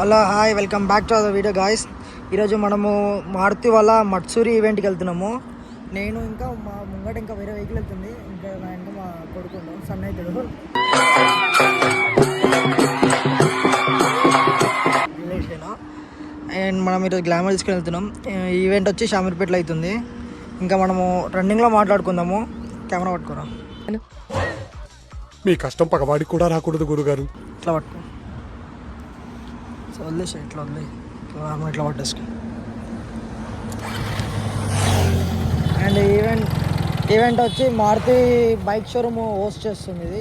Hello hi, welcome back to our video guys. ఈరోజు మనము మారుతి వాళ్ళ మట్సూరి ఈవెంట్కి వెళ్తున్నాము. నేను ఇంకా మా ముంగట ఇంకా వేరే వెహికల్ వెళ్తుంది. ఇంకా మా ఇంకా మా కొడుకుండు సన్నైతుడు అండ్ మనం ఈరోజు గ్లామర్ తీసుకుని వెళ్తున్నాం. ఈవెంట్ వచ్చి షామీర్పేటలో అవుతుంది. ఇంకా మనము రన్నింగ్లో మాట్లాడుకుందాము. కెమెరా పట్టుకోరా. మీ కష్టం పగవాడికి కూడా రాకూడదు గురుగారు. ఇట్లా పట్టుకో, వదిలేసా, ఇట్లా వదిలే, ఇట్లా పట్టేసుకో. అండ్ ఈవెంట్ వచ్చి మారుతి బైక్ షోరూమ్ హోస్ట్ చేస్తుంది. ఇది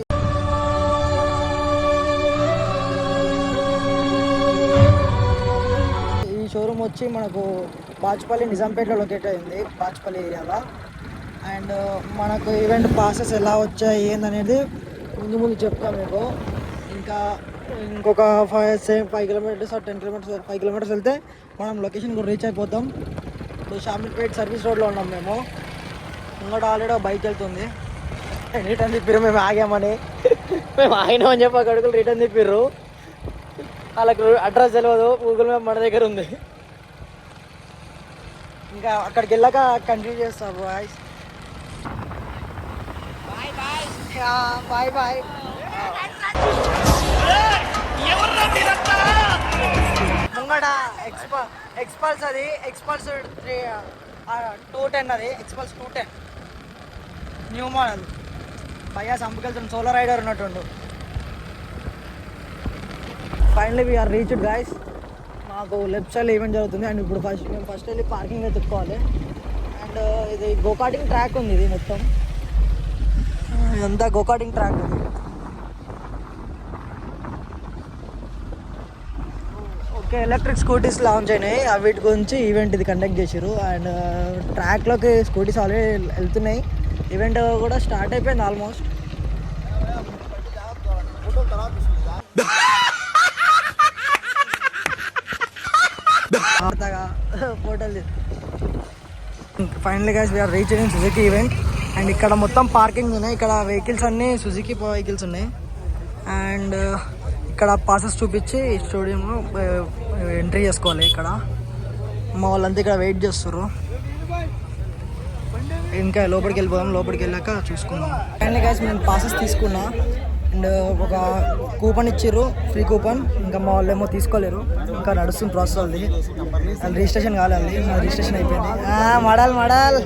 ఈ షోరూమ్ వచ్చి మనకు బాచుపల్లి నిజాంపేటలో లొకేట్ అయింది, బాచుపల్లి ఏరియాలో. అండ్ మనకు ఈవెంట్ పాసెస్ ఎలా వచ్చాయి ఏందనేది ముందు చెప్తాం మీకు. ఇంకా ఇంకొక 5 కిలోమీటర్స్ 10 కిలోమీటర్స్ 5 కిలోమీటర్స్ వెళ్తే మనం లొకేషన్ కూడా రీచ్ అయిపోతాం. ఇప్పుడు షామీర్పేట్ సర్వీస్ రోడ్లో ఉన్నాం మేము. ఇంకోటి ఆల్రెడీ బైక్ వెళ్తుంది. రిటర్న్ తిప్పిర్రు, మేము ఆగామని. మేము ఆగినామని చెప్పి అక్కడికి రిటర్న్ తిప్పిర్రు. వాళ్ళకి అడ్రస్ తెలియదు, గూగుల్ మ్యాప్ మన దగ్గర ఉంది. ఇంకా అక్కడికి వెళ్ళాక కంటిన్యూ చేస్తాం. Bye bye bye. ముంగడ ఎక్స్పల్స్, అది ఎక్స్పల్స్ 210, అది ఎక్స్పల్స్ 210 న్యూ మోడల్. పైగా సంపకెళ్తున్న సోలార్ రైడర్ ఉన్నట్టుండు. Finally we are reached guys. మాకు లెఫ్ట్ సైడ్ ఈవెంట్ జరుగుతుంది. అండ్ ఇప్పుడు మేము ఫస్ట్ వెళ్ళి పార్కింగ్ వెతుక్కోవాలి. అండ్ ఇది గోకార్టింగ్ ట్రాక్ ఉంది. ఇది మొత్తం ఇదంతా గోకార్టింగ్ ట్రాక్ ఉంది. ఓకే, ఎలక్ట్రిక్ స్కూటీస్ లాంచ్ అయినాయి. వీటి గురించి ఈవెంట్ ఇది కండక్ట్ చేశారు. అండ్ ట్రాక్లోకి స్కూటీస్ ఆల్రెడీ వెళ్తున్నాయి. ఈవెంట్ కూడా స్టార్ట్ అయిపోయింది ఆల్మోస్ట్. ఫోటోలు finally guys we are reached in Suzuki event. And ఇక్కడ మొత్తం పార్కింగ్ ఉన్నాయి. ఇక్కడ వెహికల్స్ అన్నీ సుజుకి వెహికల్స్ ఉన్నాయి. అండ్ ఇక్కడ పాసెస్ చూపించి స్టేడియం ఎంట్రీ చేసుకోవాలి. ఇక్కడ మా వాళ్ళంతా ఇక్కడ వెయిట్ చేస్తారు. ఇంకా లోపలికి వెళ్ళిపోదాం. లోపలికి వెళ్ళాక చూసుకుందాం. ఫైనల్లీ గైస్ నేను పాసెస్ తీసుకున్నా. అండ్ ఒక కూపన్ ఇచ్చిర్రు, ఫ్రీ కూపన్. ఇంకా మా వాళ్ళు ఏమో తీసుకోలేరు, ఇంకా నడుస్తుంది ప్రాసెస్. అది అండ్ రిజిస్ట్రేషన్ కాలేదు. రిజిస్ట్రేషన్ అయిపోయింది. మడాల్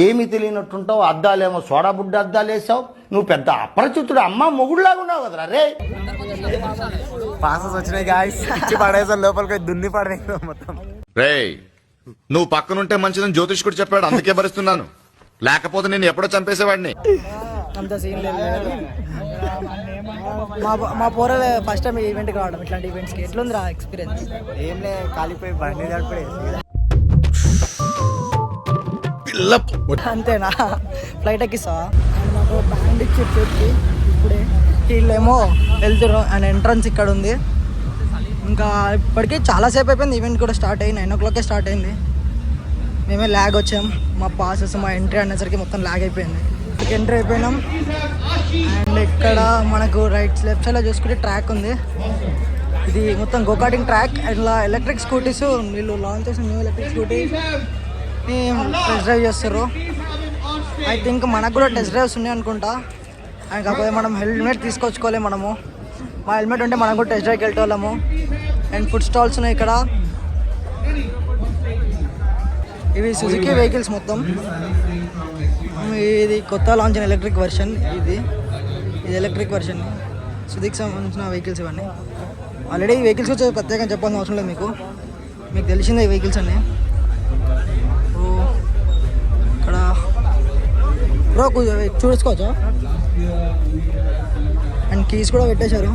ఏమి తెలియనట్టుంటావు. అద్దాలేమో సోడా బుడ్డ అద్దాలు వేసావు. నువ్వు పెద్ద అపరిచితుడు, అమ్మ మొగుడులాగా ఉన్నావు కదరా రే. పాసెస్ వచ్చినాయి గాయ్స్. ఇచ్చి పడేసాను, లోపలికి దున్ని పడే మొత్తం. రే, నువ్వు పక్కనుంటే మంచిదని జ్యోతిష్కుడు చెప్పాడు, అందుకే భరిస్తున్నాను. లేకపోతే నేను ఎప్పుడో చంపేసేవాడిని. అంత సీన్ లేదు. మా పోరలు ఫస్ట్ టైం ఈవెంట్కి రావడం, ఇట్లాంటి ఈవెంట్స్కి. ఎట్లుంది రా ఎక్స్పీరియన్స్? ఏం లే, కాలిపోయి బండి నడిపే. అంతేనా? ఫ్లైట్ ఎక్కిస్తావా? మాకు బ్యాండ్ ఇచ్చి చేతికి ఇప్పుడే. వీళ్ళేమో వెళ్తున్నారు. అండ్ ఎంట్రన్స్ ఇక్కడ ఉంది. ఇంకా ఇప్పటికీ చాలాసేపు అయిపోయింది. ఈవెంట్ కూడా స్టార్ట్ అయ్యి 9 o'clock స్టార్ట్ అయింది. మేమే ల్యాగ్ వచ్చాం. మా పాసెస్ మా ఎంట్రీ అనేసరికి మొత్తం ల్యాగ్ అయిపోయింది. ఎంట్రీ అయిపోయినాం. అండ్ ఇక్కడ మనకు లెఫ్ట్ సైడ్లో చూసుకుంటే ట్రాక్ ఉంది. ఇది మొత్తం గోకార్టింగ్ ట్రాక్. ఇలా ఎలక్ట్రిక్ స్కూటీస్ వీళ్ళు లాంచ్ చేసిన new electric scooty test drive చేస్తారు. ఐ థింక్ మనకు కూడా టెస్ట్ డ్రైవ్స్ ఉన్నాయి అనుకుంటా. అండ్ కాకపోతే మనం హెల్మెట్ తీసుకొచ్చుకోవాలి. మా హెల్మెట్ ఉంటే మనం కూడా టెస్ట్ డ్రైవ్కి వెళ్ళేవాళ్ళము. అండ్ ఫుడ్ స్టాల్స్ ఉన్నాయి ఇక్కడ. ఇవి సుజుకి వెహికల్స్ మొత్తం. ఇది కొత్త లాంచ్ అయిన ఎలక్ట్రిక్ వర్షన్. ఇది ఎలక్ట్రిక్ వర్షన్, సుజుకి సంబంధించిన వెహికల్స్ ఇవన్నీ. ఆల్రెడీ ఈ వెహికల్స్ వచ్చి ప్రత్యేకంగా చెప్పాల్సిన అవసరం లేదు. మీకు తెలిసిందే ఈ వెహికల్స్ అన్నీ. ఇక్కడ బ్రో చూసుకోవచ్చా? అండ్ కీస్ కూడా పెట్టేశారు.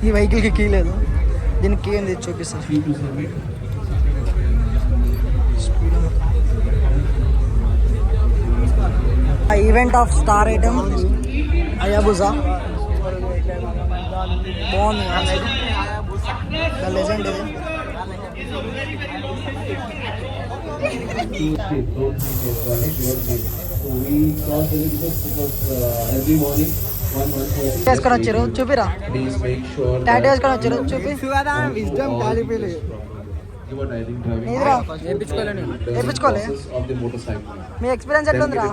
ఈ వెహికల్కి కీ లేదు, దీనికి కీ ఏంది చూపిస్తారు. Event of star item Hayabusa బాగుంది. ద లెజెండ్ ఇది. We cross the because every morning వేసుకొని వచ్చారు చూపిరా, టాటూ వేసుకొని వచ్చారు చూపి. నీదిరా వేయించుకోలే. మీ ఎక్స్పీరియన్స్ ఎట్లా ఉందిరా?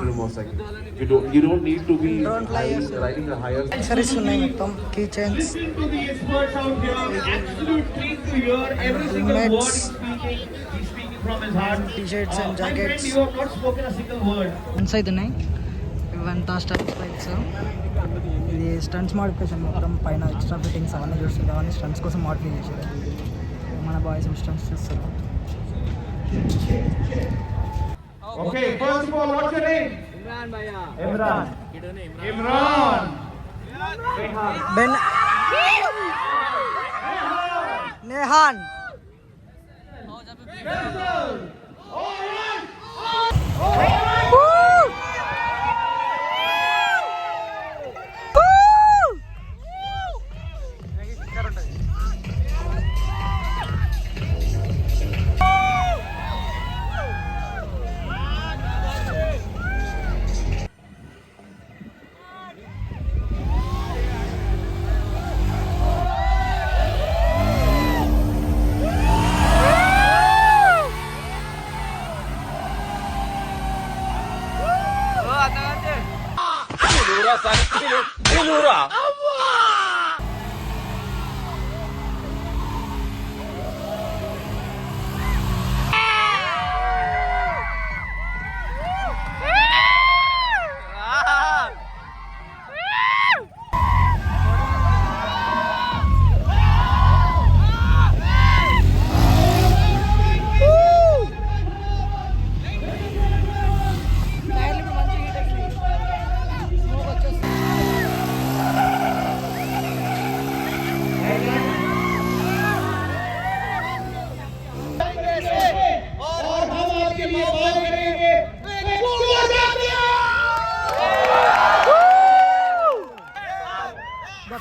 డ్రోన్ ఫ్లై యాక్సెసరీస్ ఉన్నాయి మొత్తం, key chains, helmets, t-shirts and jackets అయితే ఉన్నాయి. ఇవంతా స్టంట్స్ బైక్స్. ఇది స్టంట్స్ మోడిఫికేషన్, మొత్తం పైన ఎక్స్ట్రా ఫిట్టింగ్స్ అవన్నీ చూస్తుంది. అవన్నీ స్టంట్స్ కోసం మోడిఫై చేశారు. మన బాయ్స్ స్టంట్స్ చేస్తారు. Okay, first of all, what's your name? Imran bhaiya. Imran. Imran. Ben నేహాన్.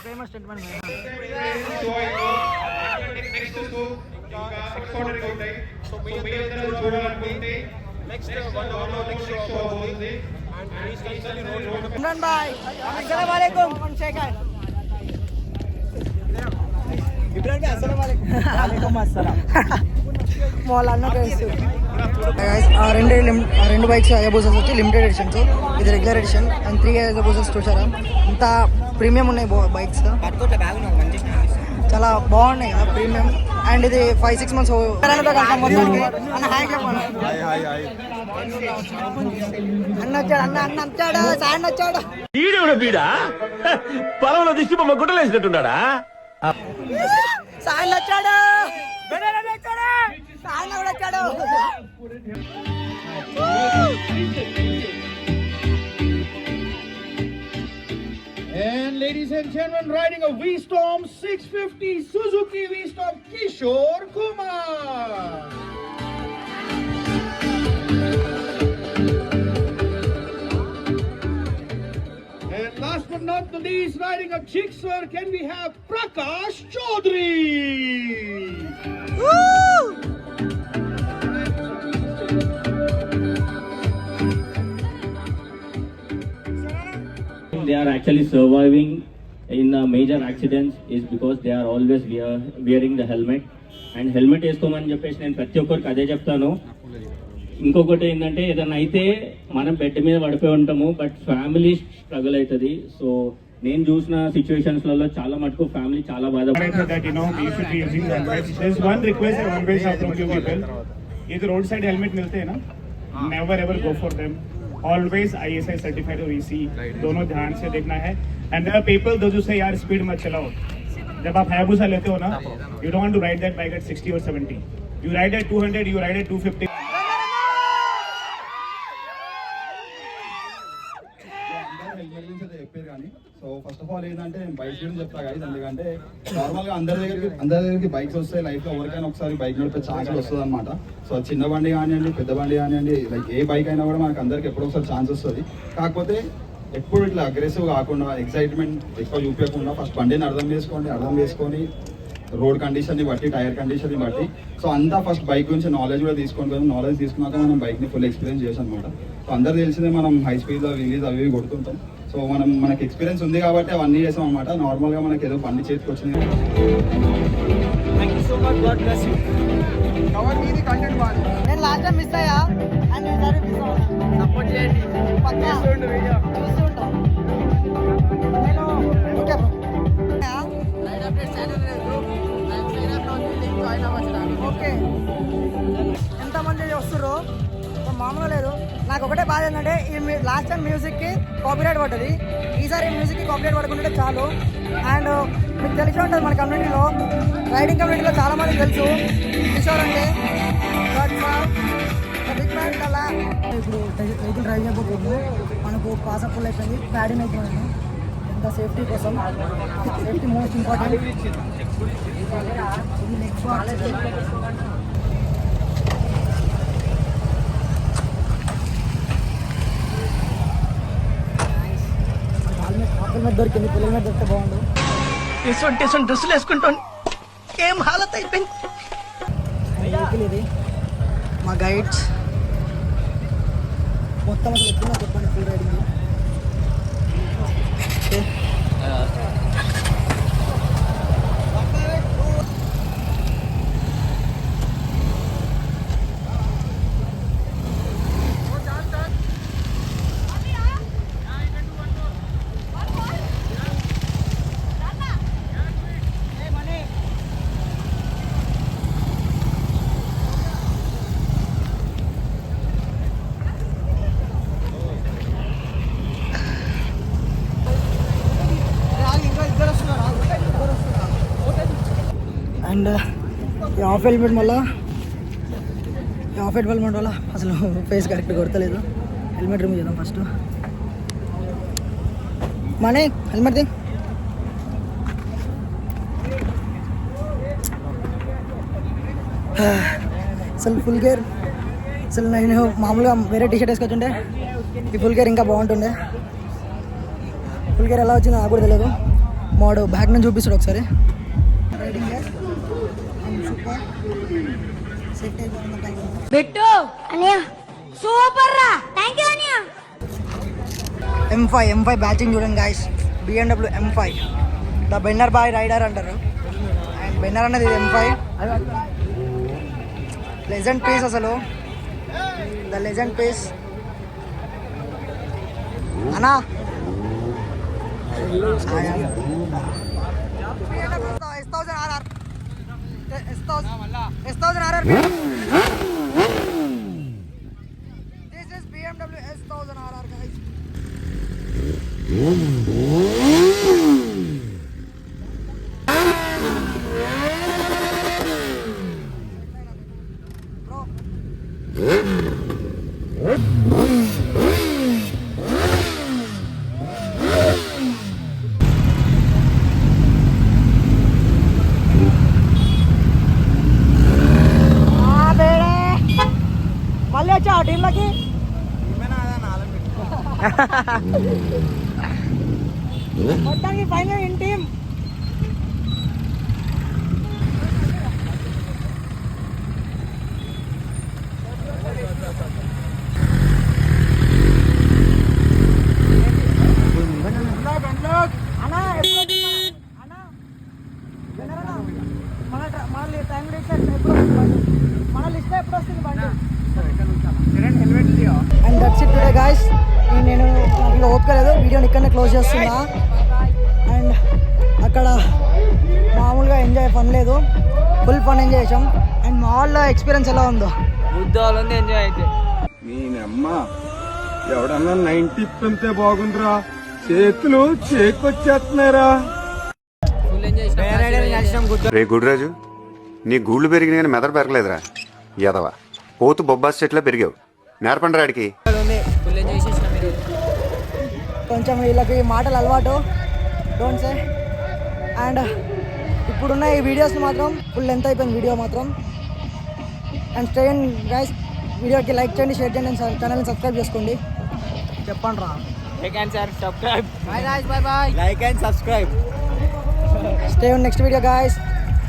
famous statement Imran bhai, assalamu alaikum. Imran bhai, assalamu alaikum. Walaikum assalam. Mall అన్న తెలుసు. Guys, ఆ రెండు బైక్స్ హయాబుసాస్ వచ్చి limited editions. ఇది regular edition and 3 హయాబుసాస్ చూసారా, ఇంత premium ఉన్నాయి bikes, చాలా బాగున్నాయి కదా ప్రీమియం. అండ్ ఇది 5-6 months అన్న హాయ్ చెప్పండి. అన్న వచ్చాడు, అన్న వచ్చాడు, సాయన్ వచ్చాడు. పొలంలో దిష్టి బొమ్మ గుడ్డలేసినట్టున్నాడా? సాయన్ వచ్చాడు, సాయన్ కూడా వచ్చాడు. And ladies and gentlemen, riding a V-Storm 650 Suzuki V-Storm Kishore Kumar. And last but not the least, riding a Gixxer, can we have Prakash Chaudhary? They are actually surviving in major accidents is because they are always wearing the helmet. And helmet వేసుకోమని చెప్పేసి నేను ప్రతి ఒక్కరికి అదే చెప్తాను. ఇంకొకటి ఏంటంటే ఏదైనా అయితే మనం బెడ్ మీద పడిపోయి ఉంటాము, బట్ ఫ్యామిలీ స్ట్రగుల్ అవుతుంది. సో నేను చూసిన సిచ్యువేషన్స్లలో చాలా మటుకు ఫ్యామిలీ చాలా ఇది రోడ్ సైడ్ హెల్మెట్ మిల్తే ना, never ever go for them. Always ISI certified और EC दोनों ध्यान से देखना है. And there are people जो से यार स्पीड मत चलाओ. जब आप हायाबुसा लेते हो ना, you don't want to ride that bike at 60 or 70. You ride at 200, you ride at 250. చెప్పారు కానీ సో ఫస్ట్ ఆఫ్ ఆల్ ఏంటంటే నేను బైక్ గురించి చెప్తా కదా, ఎందుకంటే నార్మల్ గా అందరి దగ్గరికి బైక్స్ వస్తాయి. లైఫ్ లో ఎవరికైనా ఒకసారి బైక్ నడిపే ఛాన్స్ వస్తుంది అనమాట. సో చిన్న బండి కానివ్వండి, పెద్ద బండి కానివ్వండి, లైక్ ఏ బైక్ అయినా కూడా మనకు అందరికి ఎప్పుడో ఒకసారి ఛాన్స్ వస్తుంది. కాకపోతే ఎప్పుడు ఇట్లా అగ్రెసివ్ కాకుండా, ఎక్సైట్మెంట్ ఎక్కువ చూపించకుండా ఫస్ట్ బండిని అర్థం చేసుకొని రోడ్ కండిషన్ని బట్టి, టైర్ కండిషన్ని బట్టి, సో అంతా ఫస్ట్ బైక్ గురించి నాలెడ్జ్ కూడా తీసుకోవాలి. నాలెడ్జ్ తీసుకున్నాక మనం బైక్ని ఫుల్ ఎక్స్పీరియన్స్ చేసాం అనమాట. సో అందరు తెలిసిందే మనం హై స్పీడ్లో రిలీజ్ అవి కొడుతుంటాం. సో సో మనకి ఎక్స్పీరియన్స్ ఉంది కాబట్టి అవన్నీ చేసాం అనమాట. నార్మల్గా మనకి ఏదో బండి చేతికి వచ్చింది. నేను లాస్ట్ టైం మిస్ అయ్యా అండ్ సపోర్ట్ చేయండి పక్కా చూస్తుంటాం. నేను ఓకే ఓకే ఎంతమంది వస్తుర్రు మామూలు లేదు. నాకు ఒకటే బాధ ఏంటంటే ఈ లాస్ట్ టైం మ్యూజిక్కి కాపీరైట్ పడ్డది, ఈసారి మ్యూజిక్కి కాపీరైట్ పడుకుంటే చాలు. అండ్ మీకు తెలిసి ఉంటుంది మన కమ్యూనిటీలో, రైడింగ్ కమ్యూనిటీలో చాలా మంది తెలుసు కిషోర్ అంటే. బిగ్ మ్యాన్ కల్లా ఇప్పుడు వెహికల్ డ్రైవ్ చేయకపోతుంది, మనకు పాస్ అప్ అయిపోయింది, ప్యాడింగ్ అయిపోయింది. ఎంత సేఫ్టీ కోసం, safety most important. Next helmet దొరికింది, హెల్మెట్ దొరికితే బాగుండు. టీసన్ డ్రెస్సులు వేసుకుంటాను, ఏం హాలత్ అయిపోయింది. ఇది మా గైడ్స్ మొత్తం అసలు ఎట్లున్నా చెప్పండి ఫుల్ రైడింగ్. అండ్ ఈ హాఫ్ హెల్మెట్ వల్ల అసలు ఫేస్ కరెక్ట్ కొడతలేదు. హెల్మెట్ రిమూవ్ చేద్దాం ఫస్ట్. Money helmet the. అసలు ఫుల్ గేర్, అసలు నేను మామూలుగా వేరే టీషర్ట్ వేసుకొచ్చుంటే ఈ ఫుల్ గేర్ ఇంకా బాగుంటుండే. ఫుల్ గేర్ ఎలా వచ్చిందో నాకు కూడా తెలియదు. మాడు బ్యాక్ నుంచి చూపిస్తాడు ఒకసారి. రైడింగ్ గేర్ పెట్టు అనియా, సూపర్ రా, థాంక్యూ అనియా. M5 బ్యాచింగ్ చూడండి guys, BMW M5 the banner boy rider అంటారు. అండ్ బెన్నర్ అనేది M5 లెజెండ్ పీస్, అసలు ద లెజెండ్ పీస్ అన్నా. S1000RR. This is BMW S1000RR guys. మళ్ళీ వచ్చా టీంలోకి. మొత్తానికి final in team. And that's it today guys. నేను నాకు ఓపిక లేదు, వీడియోని ఇక్కడనే క్లోజ్ చేస్తున్నా. అండ్ అక్కడ మామూలుగా ఎంజాయ్ ఫన్ లేదు, ఫుల్ ఫన్ ఎంజాయ్ చేసాం. అండ్ మా వాళ్ళ ఎక్స్పీరియన్స్ ఎలా ఉందో బుద్ధాలు ఎంజాయ్ అయితే నేనమ్మ ఎవడన్నా 90 పెంతే బాగుందిరా, చేతులు చేకొచ్చేస్తున్నారా. రే గుడిరాజు, నీ గూళ్ళు పెరిగిన కానీ మెదడు పెరగలేదురా ఎదవా. పోతు బొబ్బాస్ చెట్లా పెరిగావు. నేర్పండి రాడికి. కొంచెం వీళ్ళకి మాటలు అలవాటు, డోంట్ సే. అండ్ ఇప్పుడున్న ఈ వీడియోస్ మాత్రం ఫుల్ లెంత్ అయిపోయింది వీడియో మాత్రం. అండ్ స్టే అండ్ గైస్, వీడియోకి లైక్ చేయండి, షేర్ చేయండి, ఛానల్ని సబ్స్క్రైబ్ చేసుకోండి. చెప్పండి రా. Like and subscribe. Like and subscribe. Stay on next video guys.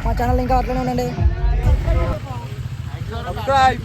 మా ఛానల్ ఇంకా అట్లనే ఉండండి. సబ్స్క్రైబ్.